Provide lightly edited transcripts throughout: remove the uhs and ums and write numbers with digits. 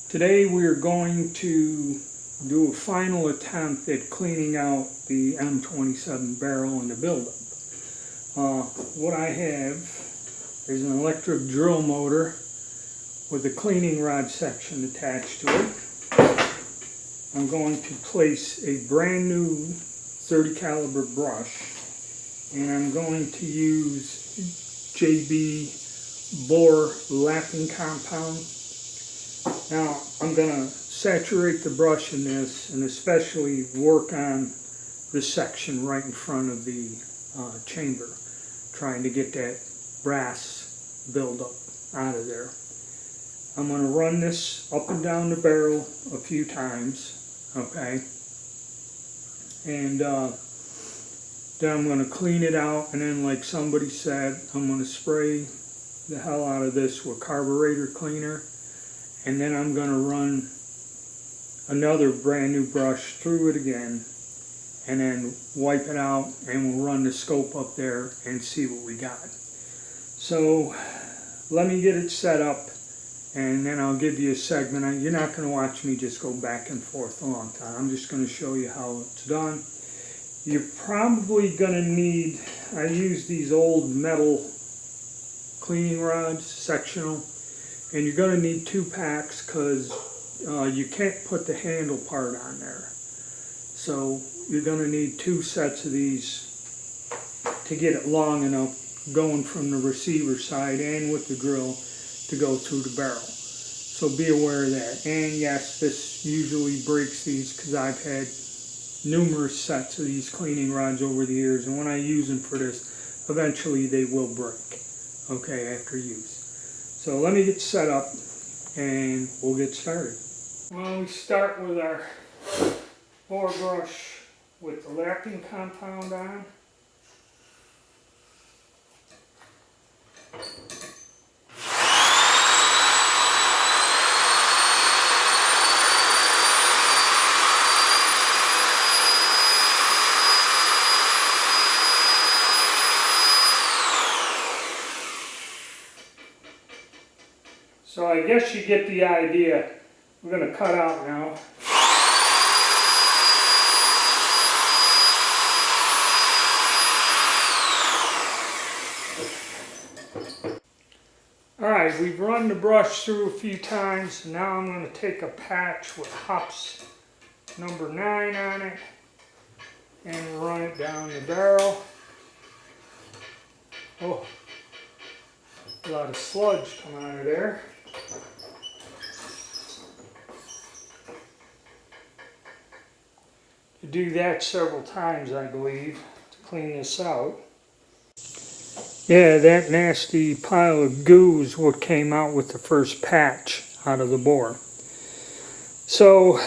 Today we are going to do a final attempt at cleaning out the M27 barrel in the buildup. What I have is an electric drill motor with a cleaning rod section attached to it. I'm going to place a brand new 30 caliber brush, and I'm going to use JB bore lapping compound. Now I'm going to saturate the brush in this and especially work on this section right in front of the chamber, trying to get that brass buildup out of there. I'm going to run this up and down the barrel a few times, okay, and then I'm going to clean it out, and then, like somebody said, I'm going to spray the hell out of this with carburetor cleaner, and then I'm going to run another brand new brush through it again and then wipe it out, and we'll run the scope up there and see what we got. So let me get it set up, and then I'll give you a segment. You're not going to watch me just go back and forth a long time. I'm just going to show you how it's done. You're probably going to need, I use these old metal cleaning rods, sectional, and you're going to need 2 packs because you can't put the handle part on there. So you're going to need 2 sets of these to get it long enough going from the receiver side and with the drill to go through the barrel. So be aware of that. And yes, this usually breaks these because I've had numerous sets of these cleaning rods over the years, and when I use them for this, eventually they will break, okay, after use. So let me get set up and we'll get started. Well, we start with our bore brush with the lapping compound on. So I guess you get the idea. We're going to cut out now. Alright, we've run the brush through a few times. Now I'm going to take a patch with hops number 9 on it and run it down the barrel. Oh, a lot of sludge come out of there. You do that several times, I believe, to clean this out. Yeah, that nasty pile of goo is what came out with the first patch out of the bore. So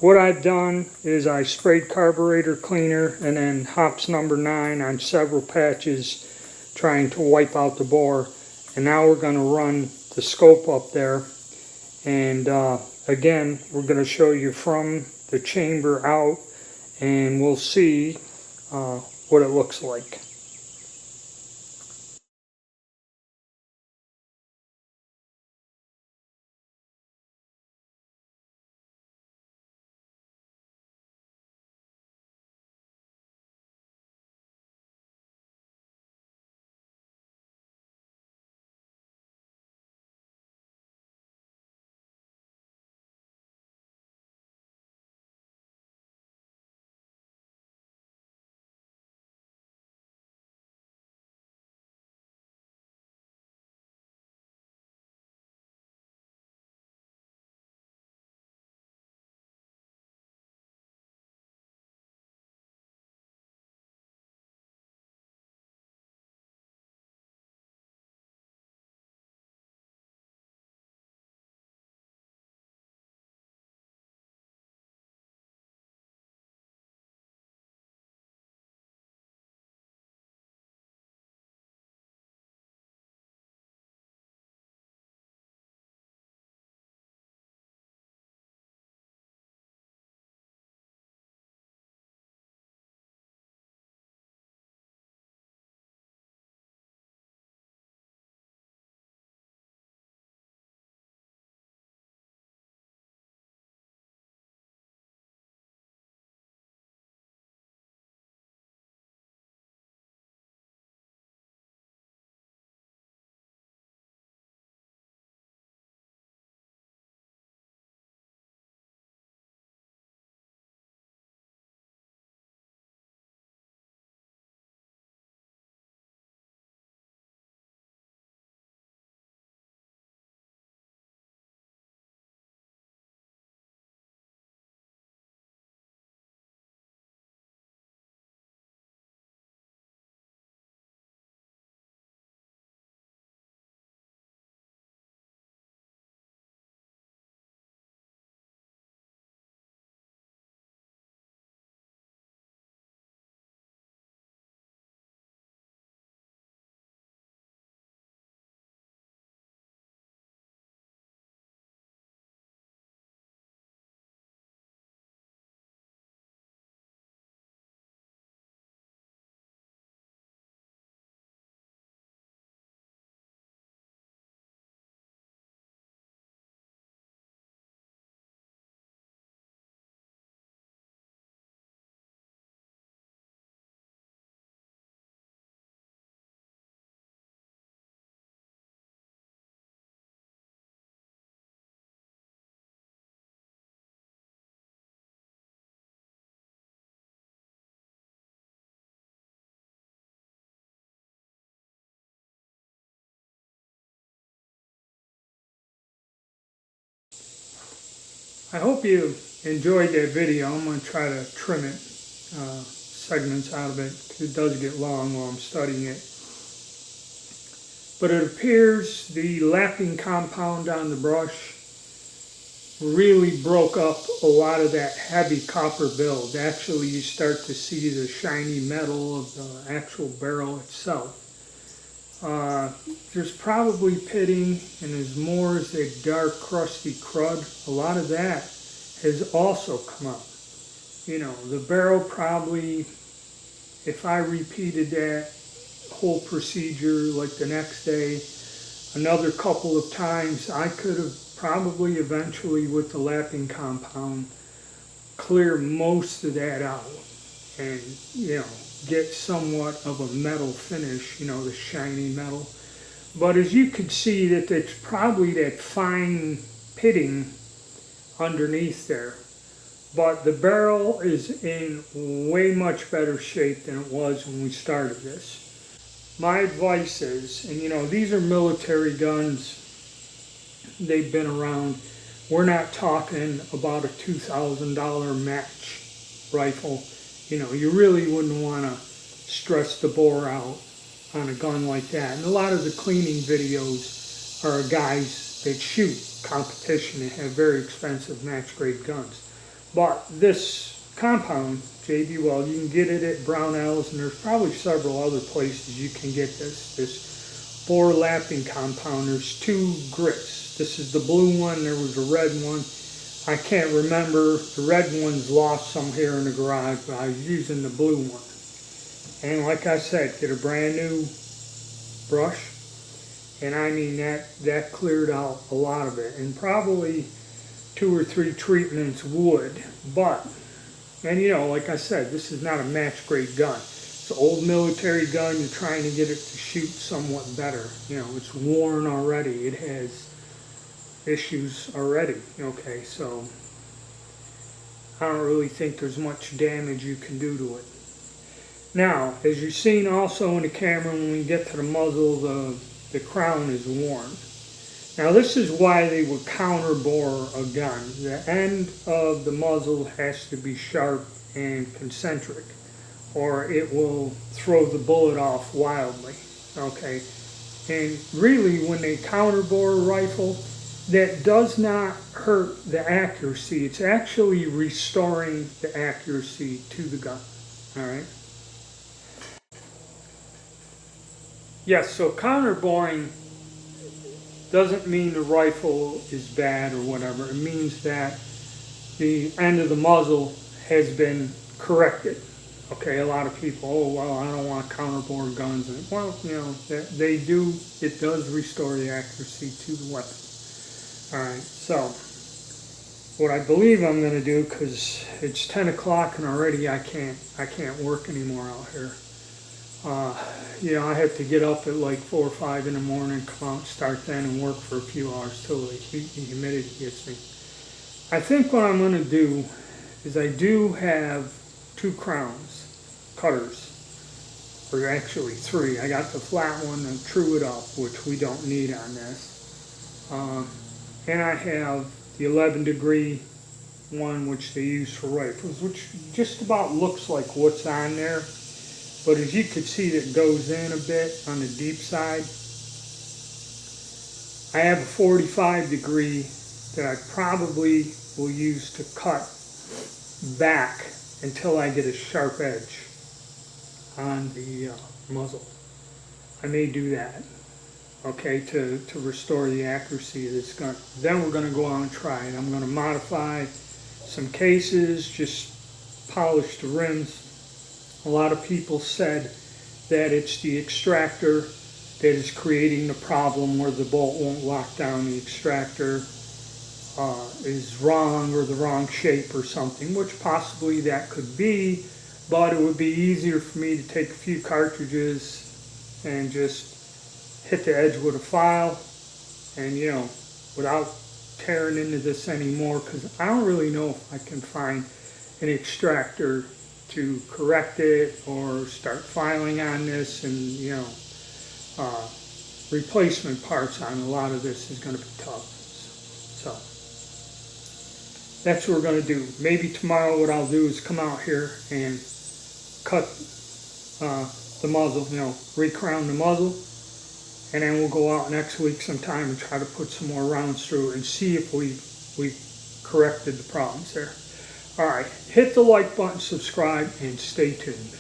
what I've done is I sprayed carburetor cleaner and then hops number 9 on several patches, trying to wipe out the bore. And now we're going to run the scope up there, and again we're going to show you from the chamber out, and we'll see what it looks like. I hope you enjoyed that video. I'm going to try to trim it, segments out of it, 'cause it does get long while I'm studying it. But it appears the lapping compound on the brush really broke up a lot of that heavy copper build. Actually, you start to see the shiny metal of the actual barrel itself. There's probably pitting, and there's more as that dark crusty crud. A lot of that has also come up. You know, the barrel probably, if I repeated that whole procedure like the next day, another couple of times, I could have probably eventually with the lapping compound clear most of that out and, you know, get somewhat of a metal finish, you know, the shiny metal. But as you can see, that it's probably that fine pitting underneath there. But the barrel is in way much better shape than it was when we started this. My advice is, and you know, these are military guns, they've been around. We're not talking about a $2,000 match rifle. You know, you really wouldn't want to stress the bore out on a gun like that. And a lot of the cleaning videos are guys that shoot competition and have very expensive match grade guns. But this compound, JB Weld, you can get it at Brownells, and there's probably several other places you can get this bore lapping compound. There's two grits. This is the blue one, there was a red one. I can't remember, the red one's lost somewhere in the garage, but I was using the blue one. And like I said, get a brand new brush, and I mean that cleared out a lot of it, and probably 2 or 3 treatments would. But, and you know, like I said, this is not a match grade gun. It's an old military gun. You're trying to get it to shoot somewhat better. You know, it's worn already. It has issues already. Okay, so I don't really think there's much damage you can do to it. Now, as you've seen also in the camera, when we get to the muzzle, the crown is worn. Now this is why they would counter bore a gun. The end of the muzzle has to be sharp and concentric, or it will throw the bullet off wildly. Okay, and really when they counter bore a rifle, that does not hurt the accuracy. It's actually restoring the accuracy to the gun. All right. Yes, so counter boring doesn't mean the rifle is bad or whatever. It means that the end of the muzzle has been corrected. Okay, a lot of people, oh, well, I don't want counterbore guns. And, well, you know, they do, it does restore the accuracy to the weapon. All right, so what I believe I'm going to do, because it's 10 o'clock and already I can't work anymore out here. You know, I have to get up at like 4 or 5 in the morning, come out, start then, and work for a few hours till the heat and humidity gets me. I think what I'm going to do is I do have 2 crowns, cutters, or actually 3. I got the flat one and True It Up, which we don't need on this. And I have the 11-degree one, which they use for rifles, which just about looks like what's on there. But as you can see, that goes in a bit on the deep side. I have a 45-degree that I probably will use to cut back until I get a sharp edge on the muzzle. I may do that, okay, to restore the accuracy of this gun. Then we're going to go out and try it. I'm going to modify some cases, just polish the rims. A lot of people said that it's the extractor that is creating the problem where the bolt won't lock down. The extractor is wrong or the wrong shape or something, which possibly that could be, but it would be easier for me to take a few cartridges and just hit the edge with a file and, you know, without tearing into this anymore, because I don't really know if I can find an extractor to correct it or start filing on this, and you know, replacement parts on a lot of this is going to be tough. So that's what we're going to do. Maybe tomorrow what I'll do is come out here and cut the muzzle, recrown the muzzle, and then we'll go out next week sometime and try to put some more rounds through and see if we corrected the problems there. All right, hit the like button, subscribe, and stay tuned.